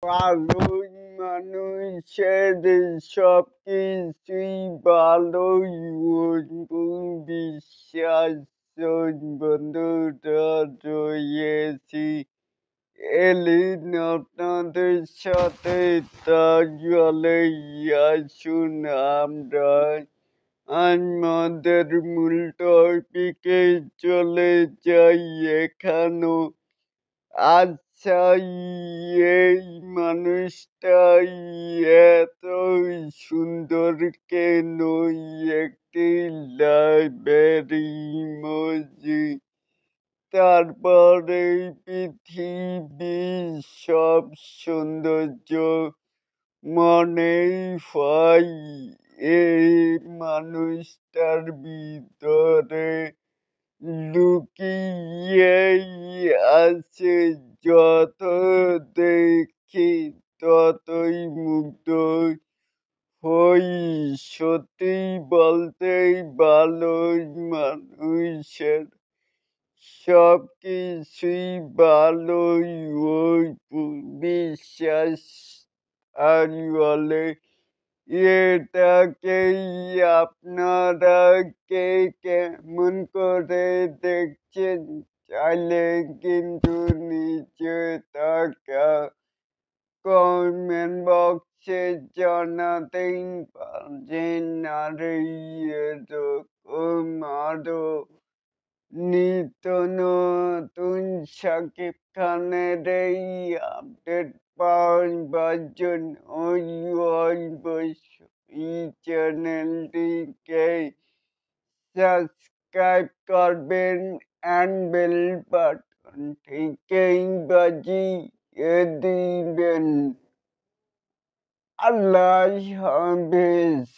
ভালোই মানুষের সবকিছুই ভালোই বিশ্বাস বন্ধুরা রয়েছি এলিন আপনাদের সাথে তাহলে আসুন আমরা আমাদের মূল টপিকে চলে যাই এখানো আচ্ছা এই মানুষটাই এত সুন্দর কেন একটি লাইব্রেরি মজি তারপরে পৃথিবীর সব সৌন্দর্য মনেই হয় এই মানুষটার ভিতরে লুকিয়েই আছে যত দেখি ততই মুগ্ধ হই সত্যি বলতে ভালো মানুষের সবকিছুই ভালোই ওই বিশ্বাস আর বলে এটাকেই আপনারা কে কেমন করে দেখছেন চাইলে কিন্তু নিচে থাকা কমেন্ট বক্সে জানাতেই পারেন আর এরকম আরো নিত্য নতুন শাকিব খানের এই আপডেট পাওয়ার জন্য অবশ্যই চ্যানেলটিকে সাবস্ক্রাইব করবেন অ্যান্ড বেল বাটনটিকেই বাজিয়ে দিবেন। আল্লাহ হাফেজ।